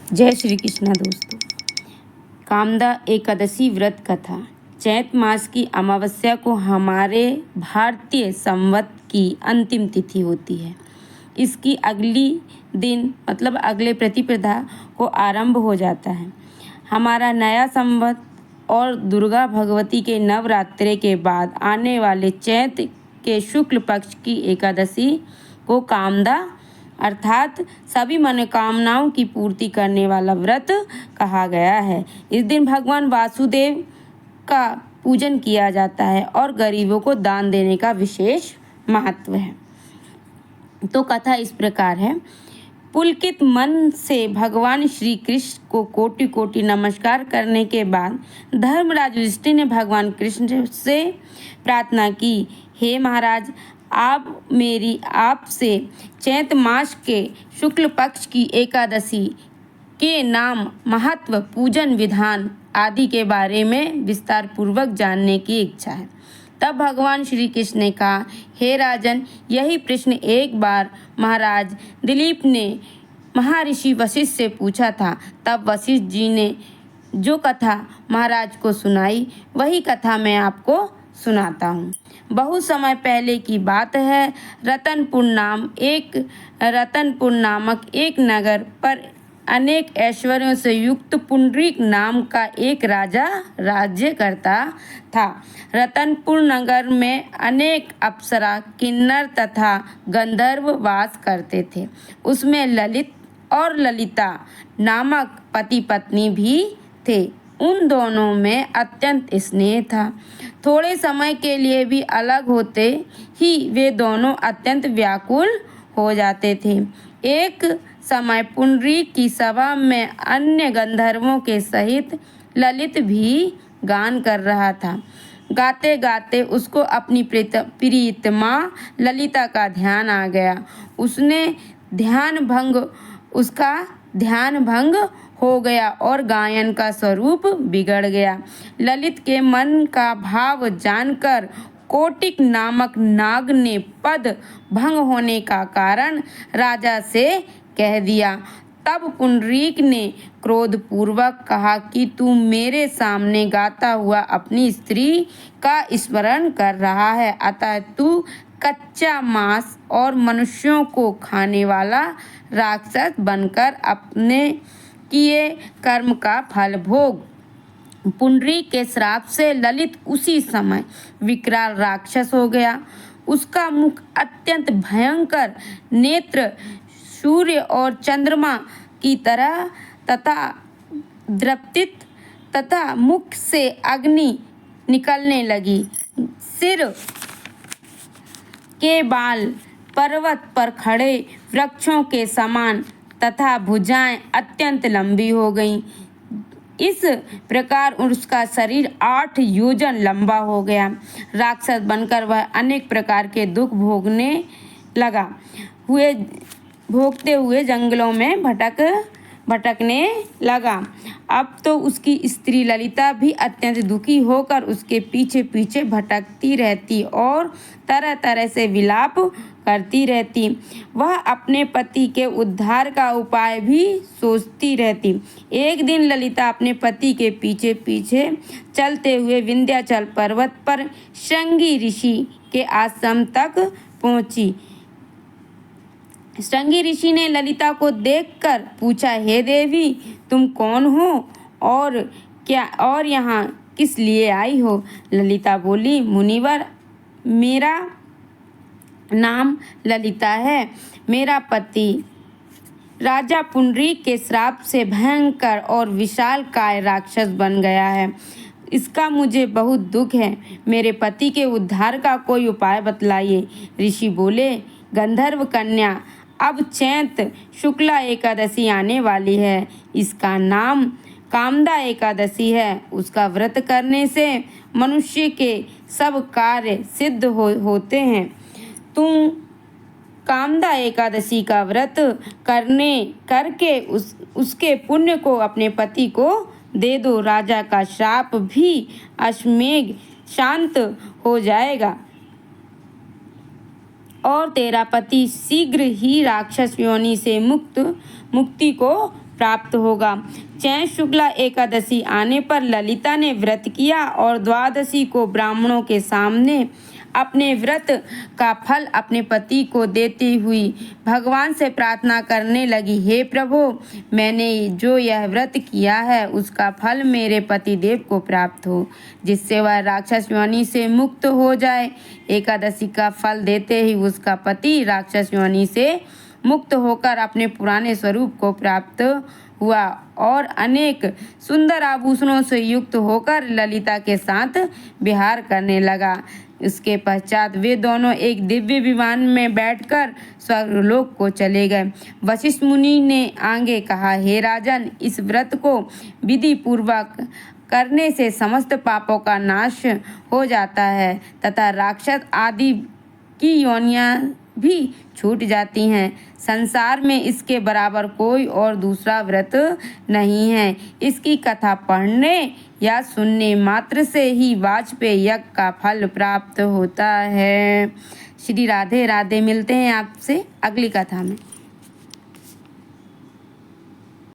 जय श्री कृष्णा दोस्तों। कामदा एकादशी व्रत कथा। चैत मास की अमावस्या को हमारे भारतीय संवत की अंतिम तिथि होती है। इसकी अगली दिन मतलब अगले प्रतिपदा को आरंभ हो जाता है हमारा नया संवत और दुर्गा भगवती के नवरात्रे के बाद आने वाले चैत के शुक्ल पक्ष की एकादशी को कामदा अर्थात सभी मनोकामनाओं की पूर्ति करने वाला व्रत कहा गया है। इस दिन भगवान वासुदेव का पूजन किया जाता है और गरीबों को दान देने का विशेष महत्व है। तो कथा इस प्रकार है। पुलकित मन से भगवान श्री कृष्ण को कोटि कोटि नमस्कार करने के बाद धर्मराज युधिष्ठिर ने भगवान कृष्ण से प्रार्थना की, हे महाराज, आप मेरी आपसे चैत मास के शुक्ल पक्ष की एकादशी के नाम, महत्व, पूजन विधान आदि के बारे में विस्तार पूर्वक जानने की इच्छा है। तब भगवान श्री कृष्ण ने कहा, हे राजन, यही प्रश्न एक बार महाराज दिलीप ने महर्षि वशिष्ठ से पूछा था। तब वशिष्ठ जी ने जो कथा महाराज को सुनाई वही कथा मैं आपको सुनाता हूँ। बहुत समय पहले की बात है। रतनपुर नामक एक नगर पर अनेक ऐश्वर्यों से युक्त पुंडरीक नाम का एक राजा राज्य करता था। रतनपुर नगर में अनेक अप्सरा, किन्नर तथा गंधर्व वास करते थे। उसमें ललित और ललिता नामक पति पत्नी भी थे। उन दोनों में अत्यंत स्नेह था। थोड़े समय के लिए भी अलग होते ही वे दोनों अत्यंत व्याकुल हो जाते थे। एक समय पुंडरीक की सभा में अन्य गंधर्वों के सहित ललित भी गान कर रहा था। गाते गाते उसको अपनी प्रीतमा ललिता का ध्यान आ गया। उसका ध्यान भंग हो गया और गायन का स्वरूप बिगड़ गया। ललित के मन का भाव जानकर कोटिक नामक नाग ने पद भंग होने का कारण राजा से कह दिया। तब पुंडरीक ने क्रोधपूर्वक कहा कि तू मेरे सामने गाता हुआ अपनी स्त्री का स्मरण कर रहा है, अतः तू कच्चा मांस और मनुष्यों को खाने वाला राक्षस बनकर अपने किए कर्म का फल भोग। पुंडरीक के श्राप से ललित उसी समय विकराल राक्षस हो गया। उसका मुख अत्यंत भयंकर, नेत्र सूर्य और चंद्रमा की तरह तथा द्रप्तित तथा मुख से अग्नि निकलने लगी। सिर के बाल पर्वत पर खड़े वृक्षों के समान तथा भुजाएं अत्यंत लंबी हो गईं। इस प्रकार उसका शरीर 8 योजन लंबा हो गया। राक्षस बनकर वह अनेक प्रकार के दुख भोगते हुए जंगलों में भटकने लगा। अब तो उसकी स्त्री ललिता भी अत्यंत दुखी होकर उसके पीछे पीछे भटकती रहती और तरह तरह से विलाप करती रहती। वह अपने पति के उद्धार का उपाय भी सोचती रहती। एक दिन ललिता अपने पति के पीछे पीछे चलते हुए विंध्याचल पर्वत पर श्रृंगी ऋषि के आश्रम तक पहुंची। श्रृंगी ऋषि ने ललिता को देखकर पूछा, हे देवी, तुम कौन हो और यहाँ किस लिए आई हो? ललिता बोली, मुनिवर, मेरा नाम ललिता है। मेरा पति राजा पुंडरीक के श्राप से भयंकर और विशालकाय राक्षस बन गया है। इसका मुझे बहुत दुख है। मेरे पति के उद्धार का कोई उपाय बतलाइए। ऋषि बोले, गंधर्व कन्या, अब चैत शुक्ला एकादशी आने वाली है। इसका नाम कामदा एकादशी है। उसका व्रत करने से मनुष्य के सब कार्य सिद्ध होते हैं। तुम कामदा एकादशी का व्रत करके उसके पुण्य को अपने पति को दे दो। राजा का श्राप भी अश्वमेघ शांत हो जाएगा और तेरा पति शीघ्र ही राक्षस योनि से मुक्ति को प्राप्त होगा। चैत्र शुक्ला एकादशी आने पर ललिता ने व्रत किया और द्वादशी को ब्राह्मणों के सामने अपने व्रत का फल अपने पति को देती हुई भगवान से प्रार्थना करने लगी, हे प्रभु, मैंने जो यह व्रत किया है उसका फल मेरे पति देव को प्राप्त हो, जिससे वह राक्षस योनि से मुक्त हो जाए। एकादशी का फल देते ही उसका पति राक्षस योनि से मुक्त होकर अपने पुराने स्वरूप को प्राप्त हुआ और अनेक सुंदर आभूषणों से युक्त होकर ललिता के साथ विहार करने लगा। इसके पश्चात वे दोनों एक दिव्य विमान में बैठकर स्वर्गलोक को चले गए। वशिष्ठ मुनि ने आगे कहा, हे राजन, इस व्रत को विधि पूर्वक करने से समस्त पापों का नाश हो जाता है तथा राक्षस आदि की योनियां भी छूट जाती हैं। संसार में इसके बराबर कोई और दूसरा व्रत नहीं है। इसकी कथा पढ़ने या सुनने मात्र से ही वाजपेयी यज्ञ का फल प्राप्त होता है। श्री राधे राधे। मिलते हैं आपसे अगली कथा में।